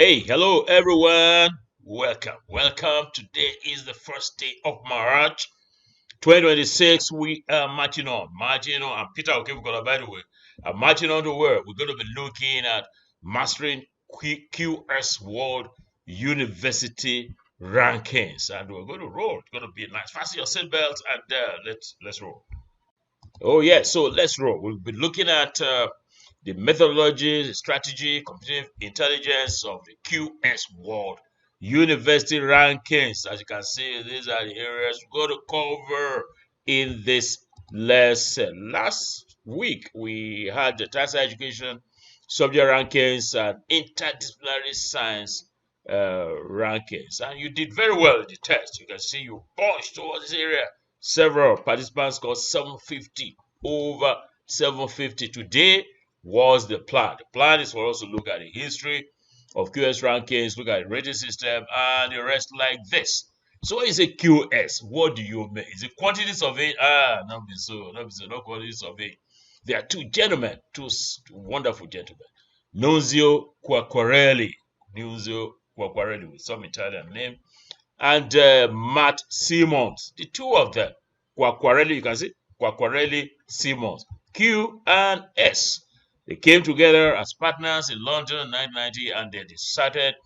Hey, hello everyone. Welcome. Today is the first day of March 2026. We are marching on. I'm Peter Okebukola, by the way. I'm marching on the world. We're going to be looking at mastering QS World University rankings, and we're going to roll. It's going to be nice. Fasten your seatbelts and let's roll. Oh yeah, so let's roll. We'll be looking at the methodology, the strategy, competitive intelligence of the QS World University rankings. As you can see, these are the areas we're going to cover in this lesson. Last week, we had the tertiary education subject rankings and interdisciplinary science rankings. And you did very well in the test. You can see you punched towards this area. Several participants got 750 over 750. Today was the plan. The plan is for us to look at the history of QS rankings, look at the rating system, and the rest like this. So what is a QS? What do you mean? Is it quantity survey? Not quantity survey. There are two gentlemen, two wonderful gentlemen. Nunzio Quacquarelli with some Italian name, and Matt Simmons. The two of them, Quacquarelli, you can see, Quacquarelli, Simmons, Q and S. They came together as partners in London in 1990, and they decided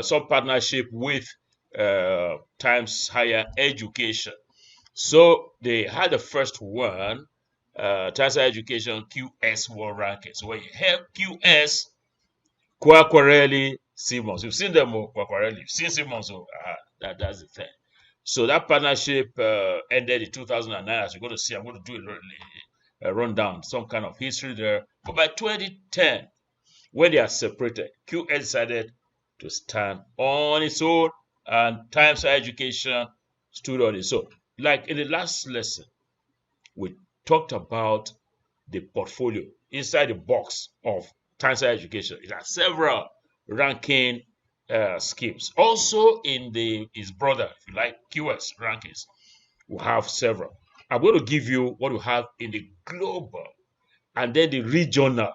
some partnership with Times Higher Education. So they had the first one, Times Higher Education QS World Ranking. So when you have QS, Quacquarelli, Simmons. You've seen them, Quacquarelli. You've seen Simmons. That's the thing. So that partnership ended in 2009. As you're going to see, I'm going to do a rundown, some kind of history there. But by 2010, when they are separated, QS decided to stand on its own, and Times Higher Education stood on its own. Like in the last lesson, we talked about the portfolio inside the box of Times Higher Education. It has several ranking schemes. Also in his brother, if you like, QS rankings, we have several. I'm going to give you what we have in the global, and then the regional,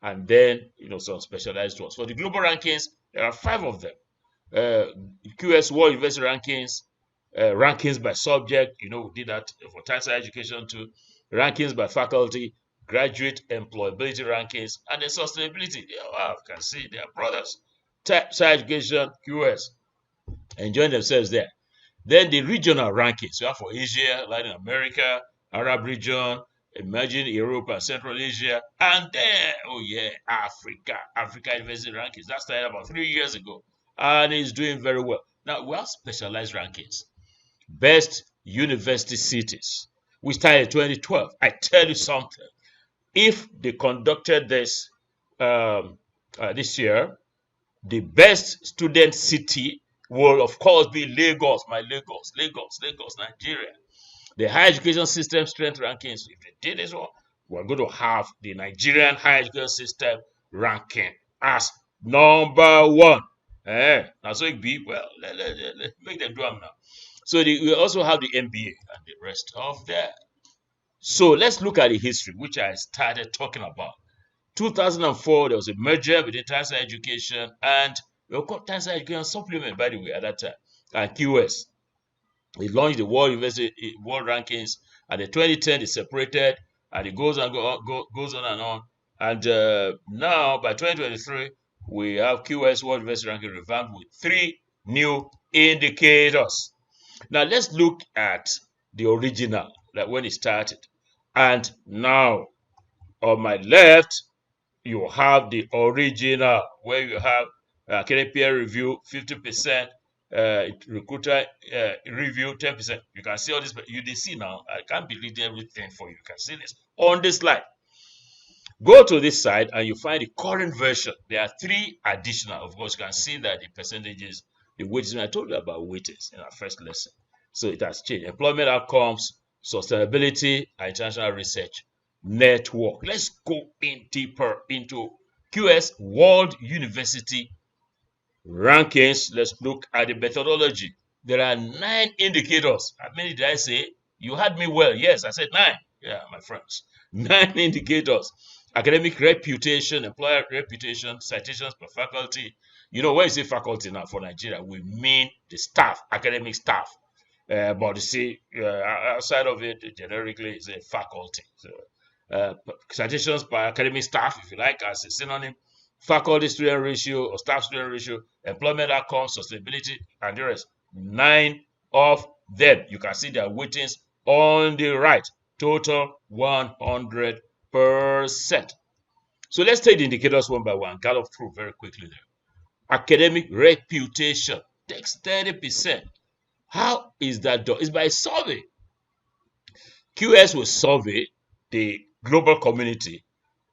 and then some specialized ones. For the global rankings, there are 5 of them. QS World University rankings, rankings by subject. We did that for Times Higher Education too. Rankings by faculty, graduate employability rankings, and the sustainability. You can see they are brothers. Times Higher Education, QS, enjoying themselves there. Then the regional rankings. We have for Asia, Latin America, Arab region, emerging Europe and Central Asia, and then, Africa University rankings. That started about 3 years ago, and it's doing very well. Now, we have specialized rankings. Best university cities. We started in 2012. I tell you something. If they conducted this this year, the best student city will, of course, be Lagos, Lagos, Nigeria. The higher education system strength rankings, if they did this one, we're going to have the Nigerian higher education system ranking as number 1. Now, so it be, well, let's make them do them now. So we also have the MBA and the rest of that. So let's look at the history, which I started talking about. 2004, there was a merger between Times Higher Education and Times Higher Education Supplement, by the way, at that time, and QS. They launched the World University World Rankings, and in 2010 they separated, and it goes on and on. And now by 2023, we have QS World University Ranking revamped with 3 new indicators. Now let's look at the original, like when it started. And now on my left, you have the original, where you have academic peer review 50%, recruiter review 10%. You can see all this, but you see now. I can't be reading everything for you. You can see this on this slide. Go to this side and you find the current version. There are 3 additional. Of course, you can see that the percentages, the weights. I told you about weights in our first lesson. So it has changed. Employment outcomes, sustainability, and international research network. Let's go in deeper into QS World University rankings. Let's look at the methodology. There are 9 indicators. How many did I say? You heard me well. Yes, I said 9. Yeah, my friends. 9 indicators. Academic reputation, employer reputation, citations per faculty, You know, when you say faculty now for Nigeria, we mean the staff, academic staff. But you see, outside of it, generically, it's a faculty. So, citations by academic staff, if you like, as a synonym, faculty-student ratio or staff-student ratio, employment outcomes, sustainability, and the rest. 9 of them. You can see their weightings on the right. Total 100%. So let's take the indicators one by one. Gallop through very quickly there. Academic reputation takes 30%. How is that done? It's by survey. QS will survey the global community,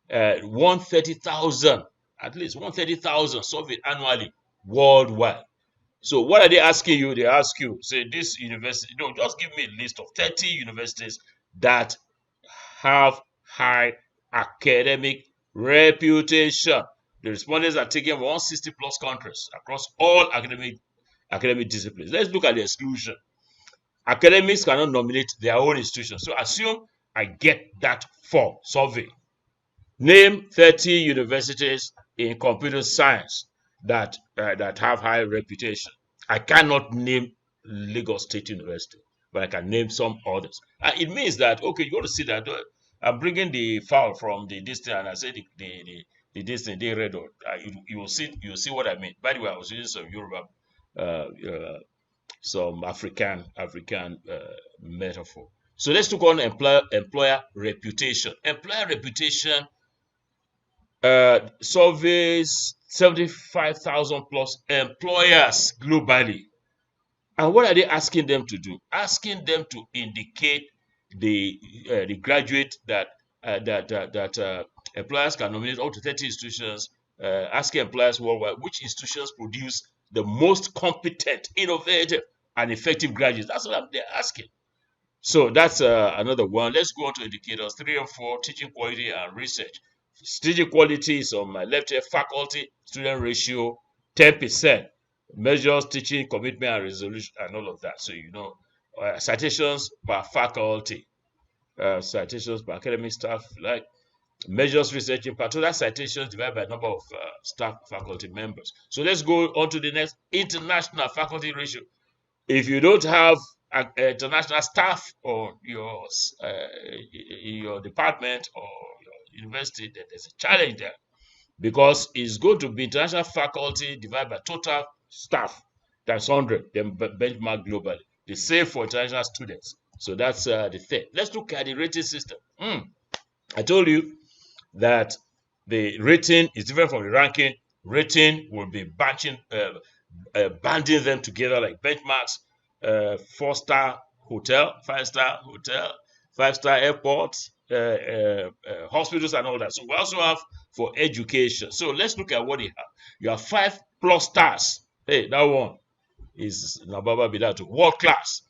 130,000, at least 130,000 surveyed annually worldwide. So what are they asking you? They ask you, say, this university, no, just give me a list of 30 universities that have high academic reputation. The respondents are taken from 160 plus countries across all academic disciplines. Let's look at the exclusion. Academics cannot nominate their own institution. So assume I get that form survey. Name 30 universities in computer science that have high reputation. I cannot name Lagos State University, but I can name some others. It means that, okay, you got to see that I'm bringing the file from the distance, and I say the distance they read out. You will see what I mean. By the way, I was using some Yoruba, some African metaphor. So let's look on employer reputation. Employer reputation surveys 75,000 plus employers globally. And what are they asking them to do? Asking them to indicate the graduate that employers can nominate up to 30 institutions, asking employers worldwide which institutions produce the most competent, innovative, and effective graduates. That's what they're asking. So that's another one. Let's go on to indicators 3 and 4, teaching quality and research. Teaching quality is on my left here, faculty student ratio 10%. Measures teaching commitment and resolution and all of that. So you know, citations per faculty, citations per academic staff, like measures research impact. So that's citations divided by number of staff faculty members. So let's go on to the next, international faculty ratio. If you don't have international staff or your department or your university, then there's a challenge there, because it's going to be international faculty divided by total staff times 100, then benchmark globally. The same for international students. So that's the thing. Let's look at the rating system. I told you that the rating is different from the ranking. Rating will be banding them together like benchmarks. 4-star hotel, 5-star hotel, 5-star airports, hospitals, and all that. So we also have for education. So let's look at what you have. You have 5+ stars. Hey, that one is Nababa Bilato, world class.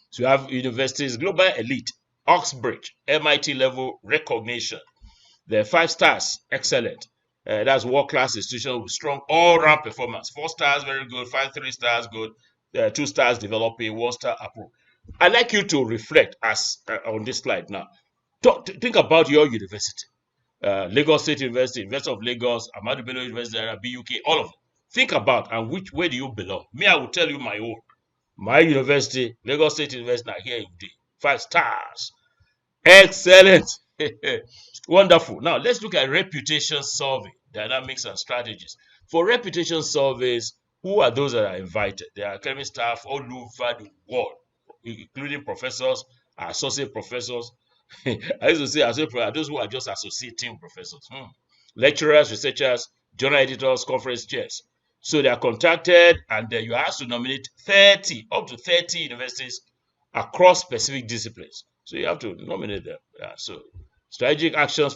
So you have universities, global elite, Oxbridge, MIT level recognition. The 5 stars, excellent. That's world class institution with strong all-round performance. 4 stars, very good. 3 stars, good. 2 stars, developing. 1 star, approved. I'd like you to reflect as on this slide now. Think about your university. Lagos State University, University of Lagos, Ahmadu Bello University, BUK, all of them. Think about and where do you belong? Me, I will tell you my own. My university, Lagos State University, now here you did 5 stars. Excellent. Wonderful. Now let's look at reputation survey, dynamics and strategies. For reputation surveys, who are those that are invited? They are academic staff all over the world, including professors, associate professors. I used to say associate professors, those who are just associating professors. Lecturers, researchers, journal editors, conference chairs. So they are contacted, and you have to nominate up to 30 universities across specific disciplines. So you have to nominate them. So strategic actions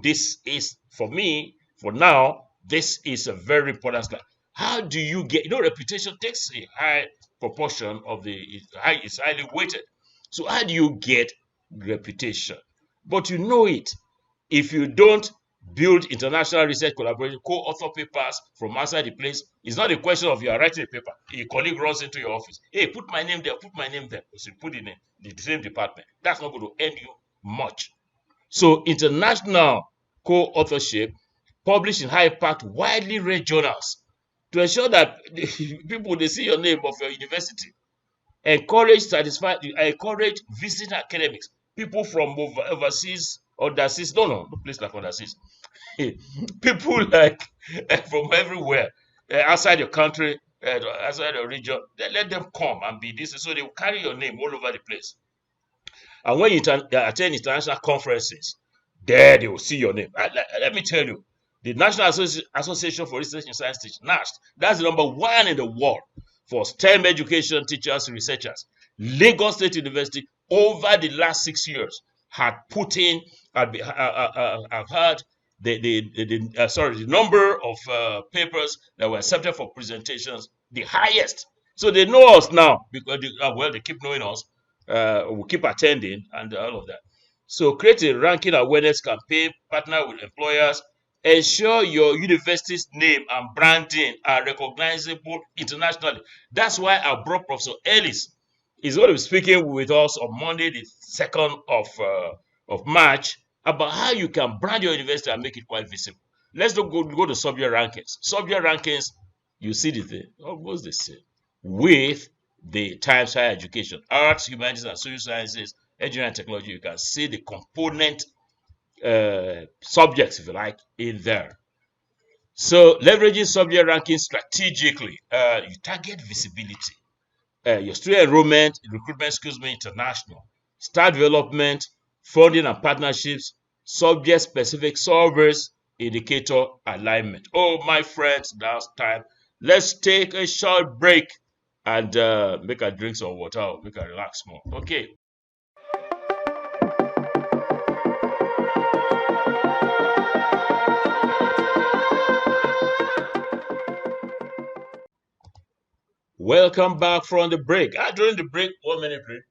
this is, for me, for now, this is a very important slide. How do you get, reputation takes a high proportion of it's highly weighted. So how do you get reputation? But you know it. If you don't build international research collaboration, co-author papers from outside the place, it's not a question of you are writing a paper. A colleague runs into your office. Hey, put my name there, put my name there. So you put it in the same department. That's not going to earn you much. So international co-authorship, published in high-impact, widely read journals, to ensure that people they see your name of your university. Encourage visiting academics, people from overseas, underseas, no place like underseas. People like from everywhere, outside your country, outside your region, let them come and be this, so they will carry your name all over the place. And when you attend international conferences, there they will see your name. Let me tell you, the National Association for Research in Science Teaching, NAST, that's the #1 in the world for STEM education teachers, researchers. Lagos State University, over the last 6 years, had put in, I've heard the number of papers that were accepted for presentations, the highest. So they know us now because they keep knowing us. We keep attending and all of that. So create a ranking awareness campaign, partner with employers, ensure your university's name and branding are recognizable internationally. That's why I brought Professor Ellis. He's going to be speaking with us on Monday, the 2nd of March, about how you can brand your university and make it quite visible. Let's go to subject rankings. Subject rankings, you see the thing, almost the same with the Times Higher Education, Arts, Humanities, and Social Sciences, Engineering and Technology. You can see the component subjects, if you like, in there. So leveraging subject rankings strategically, you target visibility. Your student enrollment, recruitment, international, staff development, funding and partnerships, subject-specific surveys, indicator alignment. Oh, my friends, now it's time. Let's take a short break and make a drink some water, make a relax more. Okay. Welcome back from the break. During the break, 1 minute break,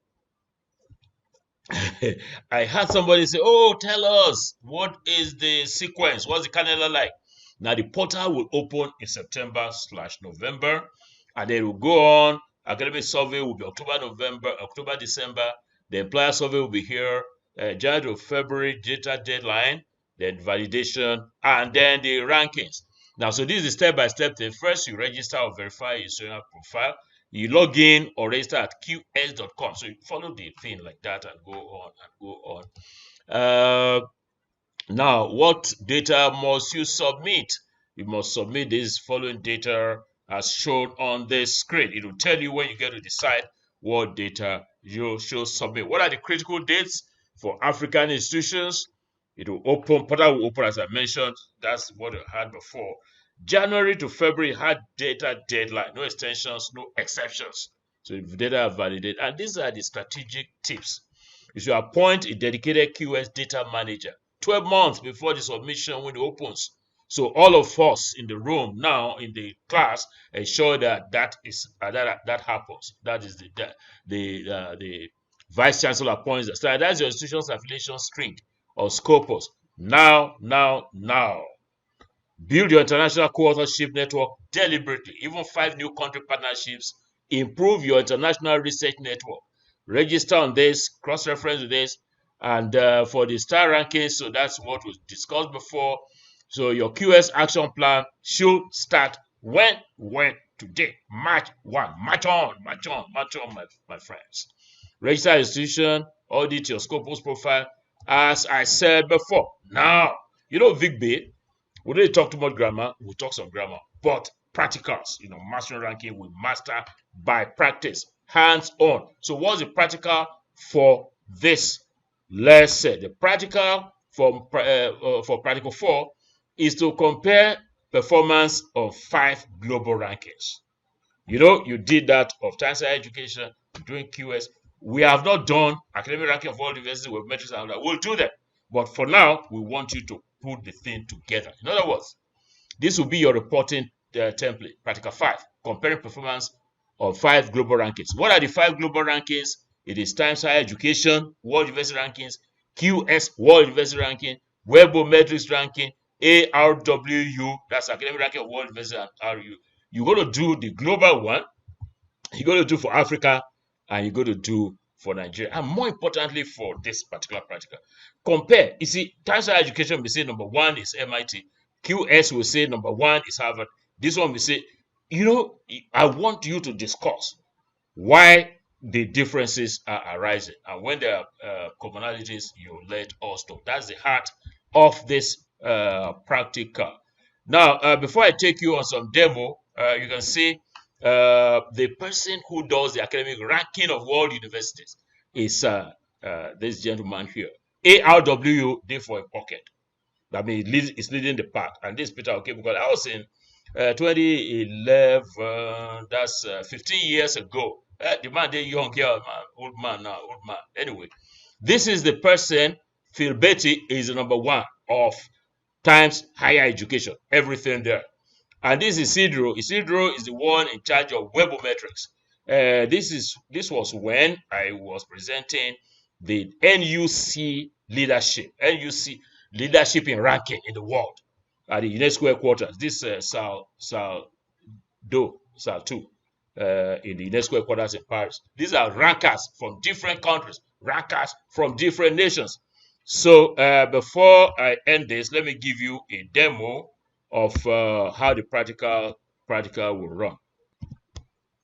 I had somebody say, "Oh, tell us what is the sequence? What's the calendar like?" Now the portal will open in September/November, and then it will go on. Academic survey will be October, November, October, December. The employer survey will be here, January to February, data deadline, then validation, and then the rankings. Now, so this is step-by-step thing. First, you register or verify your student profile. You log in or register at qs.com. So you follow the thing like that and go on and go on. Now, what data must you submit? You must submit this following data as shown on the screen. It will tell you when you get to decide what data you should submit. What are the critical dates for African institutions? It will open, portal will open, as I mentioned. That's what I had before. January to February had data deadline, no extensions, no exceptions. So if data are validated, and these are the strategic tips. You should appoint a dedicated QS data manager 12 months before the submission window opens. So all of us in the room now in the class ensure that that happens. That is the vice chancellor appoints that. So that's your institution's affiliation string or scopus. Now. Build your international co-authorship network deliberately, even 5 new country partnerships. Improve your international research network. Register on this, cross-reference with this, and for the star rankings, so that's what was discussed before. So your QS action plan should start when today, March 1. March on, my friends. Register institution, audit your Scopus profile, as I said before. Now, Vic Bay, we don't talk too much grammar, we'll talk some grammar, but practicals, mastering ranking, we master by practice, hands-on. So what's the practical for this? Let's say the practical for practical 4 is to compare performance of 5 global rankings. You did that of Times Higher Education, doing QS. We have not done academic ranking of all universities with metrics and all that. We'll do that. But for now, we want you to put the thing together. In other words, this will be your reporting template. Practical 5, comparing performance of 5 global rankings. What are the 5 global rankings? It is Times Higher Education, World University Rankings, QS, World University Ranking, Weibo Metrics Ranking, ARWU, that's Academic Ranking of World University, and RU. You're going to do the global one, you're going to do for Africa, and you're going to do for Nigeria, and more importantly for this particular practical. Compare. You see, Times Higher Education will say number 1 is MIT. QS will say number 1 is Harvard. This one will say I want you to discuss why the differences are arising, and when there are commonalities, you let us know. That's the heart of this practical. Now, before I take you on some demo, you can see the person who does the academic ranking of world universities is this gentleman here. ARW, day for a pocket. I mean, it's leading the pack. And this Peter Okebukola, I was in 2011, that's 15 years ago. The man, they young girl, man, old man now, old man. Anyway, this is the person. Phil Betty is the number one of Times Higher Education, everything there. And this is Isidro. Isidro is the one in charge of webometrics. This was when I was presenting the NUC leadership in ranking in the world at the UNESCO headquarters. This Sal 2 in the UNESCO headquarters in Paris. These are rankers from different countries, rankers from different nations. So before I end this, let me give you a demo of how the practical will run.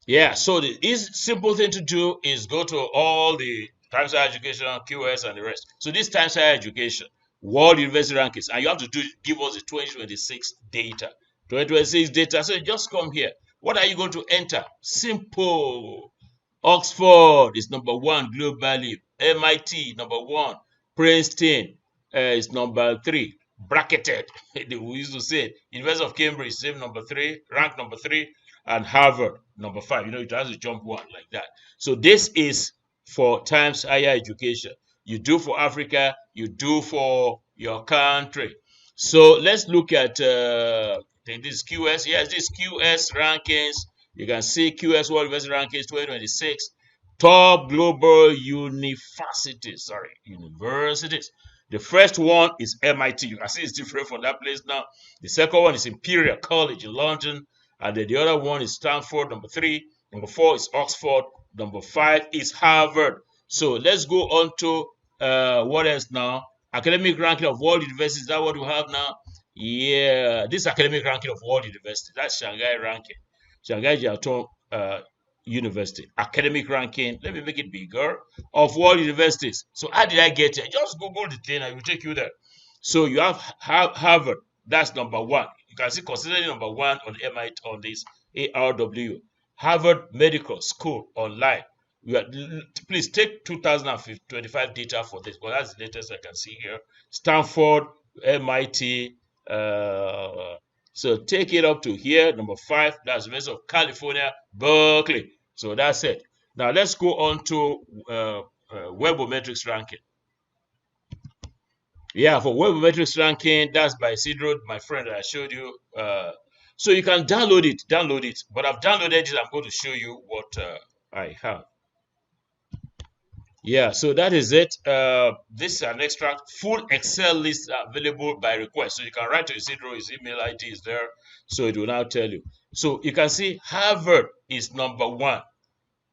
Yeah, so the simple thing to do is go to all the Times Higher Education, QS, and the rest. So this Times Higher Education, World University Rankings, and you have to give us the 2026 data. 2026 data, so just come here. What are you going to enter? Simple. Oxford is number one globally. MIT, number one. Princeton is number three. Bracketed. We used to say University of Cambridge, same number three, rank number three, and Harvard, number five. It has to jump one like that. So this is for Times Higher Education. You do for Africa, you do for your country. So let's look at this QS. Yes, this QS rankings. You can see QS World University Rankings 2026. Top global universities. The first one is MIT. You can see it's different from that place now. The second one is Imperial College in London. And then the other one is Stanford, number three. Number four is Oxford. Number five is Harvard. So let's go on to what else now? Academic ranking of world universities. Is that what we have now? Yeah, this academic ranking of world universities. That's Shanghai ranking. Shanghai Jiaotong University. Academic ranking. Let me make it bigger. Of world universities. So how did I get here? Just Google the thing and it will take you there. So you have Harvard. That's number one. You can see considered number one on MIT on this ARW. Harvard Medical School online. Please take 2025 data for this, because that's the latest I can see here. Stanford, MIT. So take it up to here, number five. That's University of California, Berkeley. So that's it. Now let's go on to webometrics ranking. Yeah, for webometrics ranking, that's by Isidro, my friend that I showed you. So you can download it. But I've downloaded it. I'm going to show you what I have. Yeah, so that is it. This is an extract, full Excel list available by request. So you can write to Isidro, his email ID is there. So it will now tell you. So you can see Harvard is number one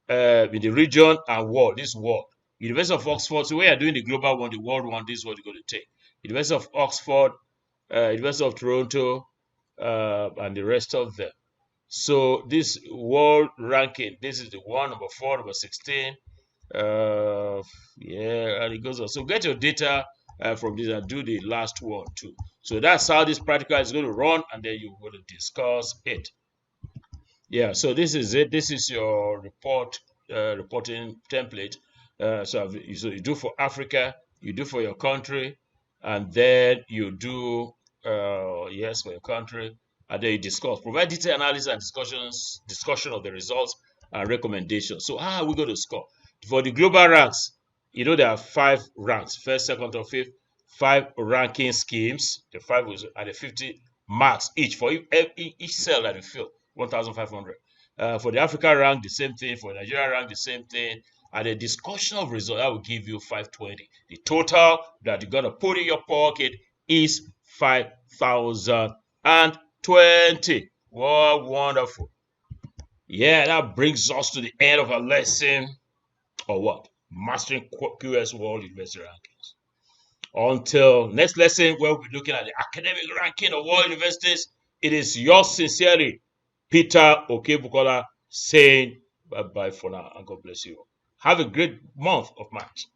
in the region and world, this world. University of Oxford, so we are doing the global one, the world one, this is what you're going to take. University of Oxford, University of Toronto, and the rest of them. So this world ranking, this is the one, number 4, number 16. Yeah, and it goes on. So get your data from this and do the last one too. So that's how this practical is going to run, and then you're going to discuss it. Yeah, so this is it. This is your reporting template. So you do for Africa, you do for your country, and then you do yes for your country, and then you discuss. Provide detailed analysis and discussion of the results and recommendations. So how are we going to score? For the global ranks, there are 5 ranks, first, second, or fifth, 5 ranking schemes. The 5 was at the 50 marks each for each cell that you fill, 1,500. For the Africa rank, the same thing. For Nigeria rank, the same thing. And the discussion of results, that will give you 520. The total that you're going to put in your pocket is 5,020. Wow, wonderful. Yeah, that brings us to the end of our lesson. Or what? Mastering QS World University Rankings. Until next lesson, where we'll be looking at the academic ranking of world universities, it is yours sincerely, Peter Okebukola saying bye-bye for now, and God bless you. Have a great month of March.